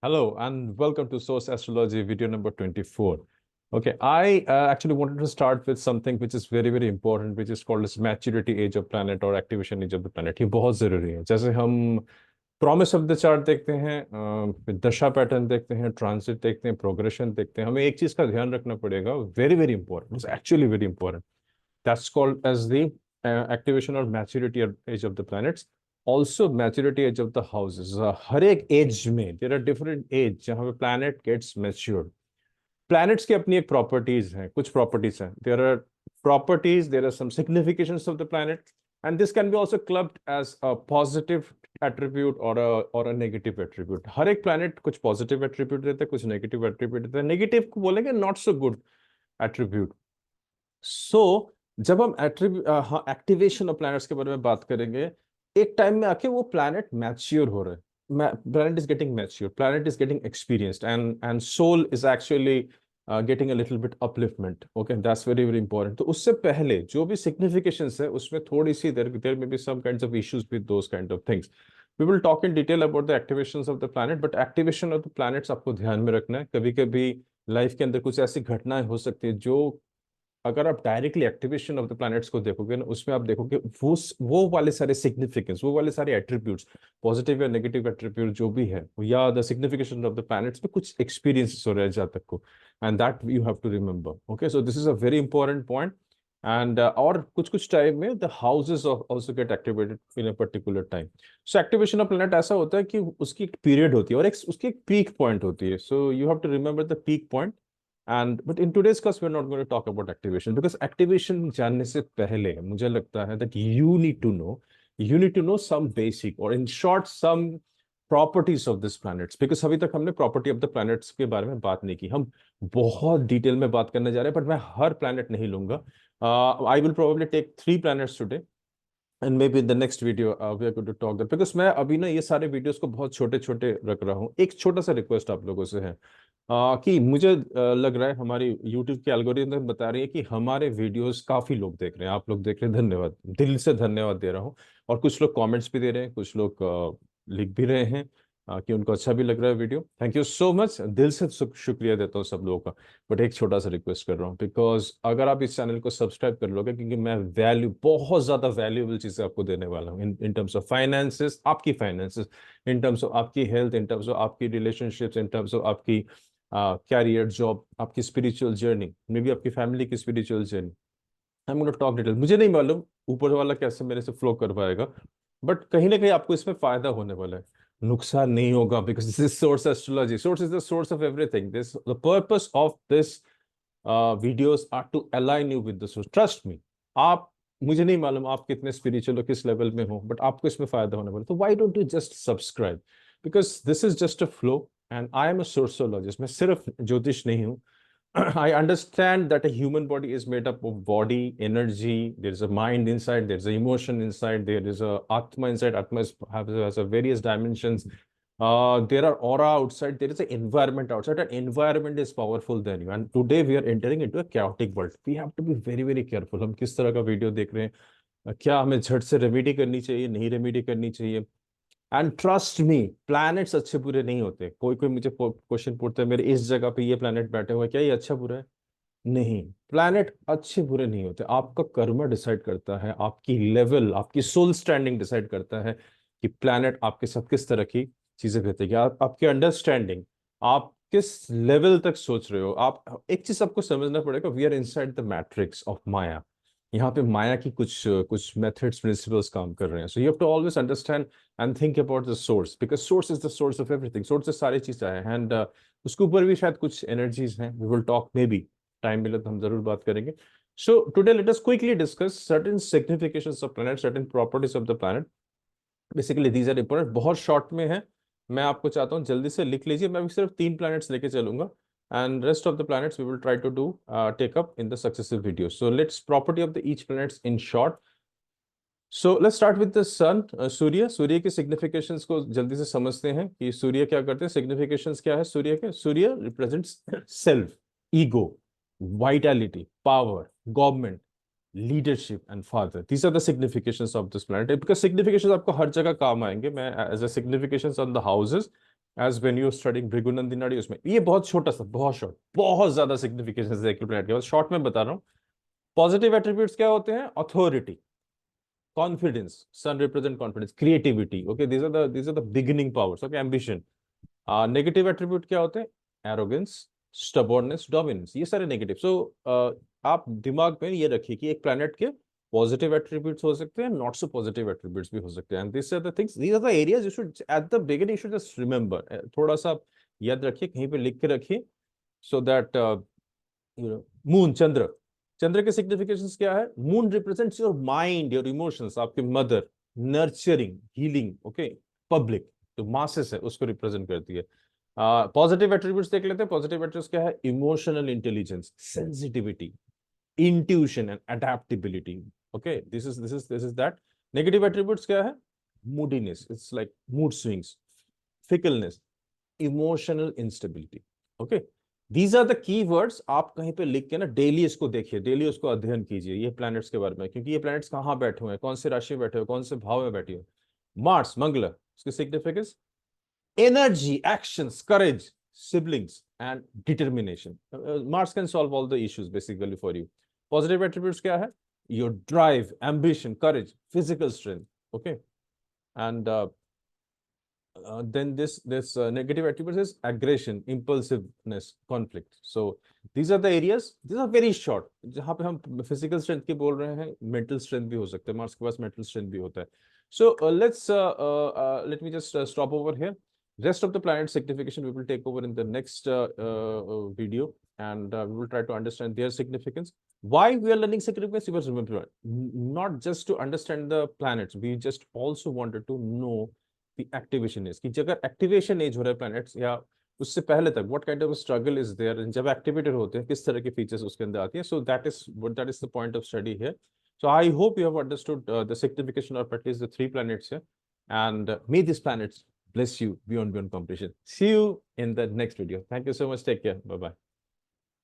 Hello and welcome to Source Astrology video number 24. Okay, I actually wanted to start with something which is very, very important, which is called as maturity age of planet or activation age of the planet. ये बहुत जरूरी है. जैसे हम promise of the chart देखते हैं, दशा pattern देखते हैं, ट्रांजिट देखते हैं, प्रोग्रेशन देखते हैं, हमें एक चीज का ध्यान रखना पड़ेगा. Very very important, it's actually very important. That's called age the activation और maturity age of the planets. Also maturity age of the houses. हर एक एज में देयर आर डिफरेंट एज जहां पे प्लैनेट गेट्स मैच्योर्ड. प्लैनेट्स की अपनी एक properties हैं, कुछ प्रॉपर्टीज हैं. There are properties, there are some significations of the planet, and this can be also clubbed as a positive attribute or a negative attribute. हर एक planet कुछ positive attribute देता है, कुछ negative attribute देता है. Negative को बोलेंगे not so good attribute. So जब हम एक्टिवेशन ऑफ प्लैनेट्स के बारे में बात करेंगे, एक टाइम में आके वो प्लैनेट मैच्योर हो रहे हैं. Planet is getting mature, planet is getting experienced, and soul is actually getting a little bit upliftment. Okay, that's very very important. तो उससे पहले जो भी सिग्निफिकेशंस है उसमें थोड़ी सी देयर में be some kinds of issues with those kind of things. We will talk in detail about the activations of the planet, but activation of the planets आपको ध्यान में रखना है. कभी कभी लाइफ के अंदर कुछ ऐसी घटनाएं हो सकती है जो अगर आप directly activation of the planets को देखोगे ना, उसमें आप देखोगे वो वाले सारे सिग्निफिकेंस, वो वाले सारे एट्रीब्यूट्स, पॉजिटिव या नेगेटिव एट्रीब्यूट जो भी है, या the signification of the planets में कुछ एक्सपीरियंसेस हो रहे हैं जहाँ तक को, and that you have to remember. Okay, so this is a very important point. And और कुछ कुछ टाइम में the houses also get activated in a particular time. So activation of planet ऐसा होता है कि उसकी एक पीरियड होती है और उसकी एक पीक पॉइंट होती है. So you have to remember the peak point. But in today's class we're not going to talk about activation, because activation जानने से पहले मुझे लगता है that you need to know some basic, or in short some properties of this planets, because अभी तक हमने property of the planets के बारे में बात नहीं की. हम बहुत डिटेल में बात करने जा रहे हैं, but मैं हर planet नहीं लूंगा. I will probably take 3 planets today, and maybe in the next video we are going to talk that, because मैं अभी ना ये सारे वीडियोस को बहुत छोटे छोटे रख रहा हूँ. एक छोटा सा रिक्वेस्ट आप लोगों से है कि मुझे लग रहा है हमारी YouTube के एल्गोरिथम बता रही है कि हमारे वीडियोस काफी लोग देख रहे हैं. आप लोग देख रहे हैं, धन्यवाद, दिल से धन्यवाद दे रहा हूँ. और कुछ लोग कमेंट्स भी दे रहे हैं, कुछ लोग लिख भी रहे हैं कि उनको अच्छा भी लग रहा है video. Thank you so much, दिल से शुक्रिया देता हूँ सब लोगों का. बट एक छोटा सा रिक्वेस्ट कर रहा हूँ, बिकॉज अगर आप इस चैनल को सब्सक्राइब कर लोगे, क्योंकि मैं बहुत ज्यादा वैल्यूएबल चीजें आपको देने वाला हूँ इन टर्म्स ऑफ फाइनेंसेस, आपकी फाइनेंसेस, इन टर्म्स ऑफ आपकी हेल्थ, इन टर्म्स ऑफ आपकी रिलेशनशिप्स, इन टर्म्स ऑफ आपकी कैरियर, जॉब, आपकी स्पिरिचुअल जर्नी, मे बी आपकी फैमिली की spiritual journey. I am gonna talk detail. मुझे नहीं मालूम ऊपर वाला कैसे मेरे से फ्लो कर पाएगा, बट कहीं ना कहीं आपको इसमें फायदा होने वाला है, नुकसान नहीं होगा, because this is source astrology. Source is the source of everything. This the purpose of this videos are to align you with the source. Trust me. आप, मुझे नहीं मालूम आप कितने स्पिरिचुअल और किस लेवल में हो, बट आपको इसमें फायदा होने वाला है. तो why don't you just subscribe, because this is just a flow and I am a sourceologist. मैं सिर्फ ज्योतिष नहीं हूँ. I understand that a human body is made up of body, energy, there is a mind inside, there is an emotion inside, there is a Atma inside. Atma has a various dimensions. There are aura outside, there is an environment outside, and environment is powerful than you. And today we are entering into a chaotic world. We have to be very, very careful. हम किस तरह का video देख रहे हैं, क्या हमें झट से रेमेडी करनी चाहिए, नहीं रेमेडी करनी चाहिए. एंड ट्रस्ट मी, प्लैनेट्स अच्छे बुरे नहीं होते. कोई कोई मुझे क्वेश्चन पूछता है, मेरे इस जगह पे ये प्लैनेट बैठे हुए, क्या ये अच्छा बुरा है? नहीं, प्लैनेट अच्छे बुरे नहीं होते. आपका कर्म डिसाइड करता है, आपकी लेवल, आपकी सोल स्टैंडिंग डिसाइड करता है कि प्लैनेट आपके साथ किस तरह की चीजें भेजेगी. आपकी अंडरस्टैंडिंग, आप किस लेवल तक सोच रहे हो. आप एक चीज आपको समझना पड़ेगा, we are inside the matrix of maya. यहाँ पे माया की कुछ कुछ मेथड्स, प्रिंसिपल्स काम कर रहे हैं. So you have to always understand and think about the source, because source is the source of everything. Source से सारी चीजें हैं, एंड उसके ऊपर भी शायद कुछ एनर्जीज हैं. We will talk, maybe time मिले तो हम जरूर बात करेंगे. So today let us quickly discuss certain significations of planet, certain properties of the planet. Basically these are important. बहुत शॉर्ट में है, मैं आपको चाहता हूँ जल्दी से लिख लीजिए. मैं सिर्फ 3 प्लैनेट्स लेके चलूंगा, and rest of the planets we will try to do take up in the successive videos. So let's property of the each planets in short. So let's start with the sun. सूर्य. सूर्य के significations को जल्दी से समझते हैं कि सूर्य क्या करते हैं, सिग्निफिकेशंस क्या है सूर्य के. Surya represents self, ego, vitality, power, government, leadership and father. These are the significations of this planet, because significations आपको हर जगह काम आएंगे. मैं as a significations on the houses, as when you studying Bhrigunandini, उसमें ये बहुत छोटा सा, बहुत शॉर्ट, बहुत ज्यादा सिग्निफिकेशन है प्लैनेट के, बस शॉर्ट में बता रहा हूँ। पॉजिटिव एट्रीब्यूट्स क्या होते हैं? Authority, confidence, sun represent confidence, creativity, okay, these are the beginning powers, okay, ambition. Negative attribute क्या होते हैं? एरोगेंस, स्टबर्ननेस, डोमिनेंस, ये सारे नेगेटिव। सो आप दिमाग में ये रखिए कि एक प्लैनेट के पॉजिटिव एट्रीब्यूट्स हो सकते हैं, नॉट सो पॉजिटिव एट्रीब्यूट्स भी हो सकते हैं, and this are the things, these are the areas you should at the beginning you should just remember, थोड़ा सा याद रखिए, कहीं पे लिख के रखिए, so that you know. Moon, चंद्र, चंद्र के सिग्निफिकेशंस क्या है? Moon represents your mind, your emotions, आपके mother, nurturing, healing, okay, public, जो मासेस है उसको रिप्रेजेंट करती है। पॉजिटिव एट्रीब्यूट्स देख लेते हैं। पॉजिटिव एट्रीब्यूट्स क्या है? Emotional intelligence, sensitivity, intuition and adaptability, okay, this is that. Negative attributes क्या है? Moodiness, it's like mood swings, fickleness, emotional instability, okay. These are the key words, आप कहीं पे लिख के ना डेली इसको देखिए, डेली उसको अध्ययन कीजिए ये प्लैनेट्स के बारे में, क्योंकि ये प्लैनेट्स कहाँ बैठे हुए हैं, कौन से राशि में बैठे हुए, कौन से भाव में बैठे हुए। मार्स, मंगल, उसकी significance energy, actions, courage, siblings, and determination. Mars can solve all the issues basically for you. Positive attributes क्या है? Your drive, ambition, courage, physical strength. Okay, and then this negative attributes is aggression, impulsiveness, conflict. So these are the areas. These are very short. जहाँ पे हम physical strength की बोल रहे हैं, mental strength भी हो सकते हैं. Mars के पास mental strength भी होता है. So let me just stop over here. Rest of the planet signification we will take over in the next video, and we will try to understand their significance. Why we are learning significance? You must remember, not just to understand the planets. We just also wanted to know the activation is, कि अगर activation age हो रहा है planets या उससे पहले तक, what kind of a struggle is there, जब activated होते हैं किस तरह के features उसके अंदर आती हैं. So that is the point of study here. So I hope you have understood the signification of at least the 3 planets here, and may these planets bless you beyond comprehension. See you in the next video. Thank you so much. Take care. Bye bye.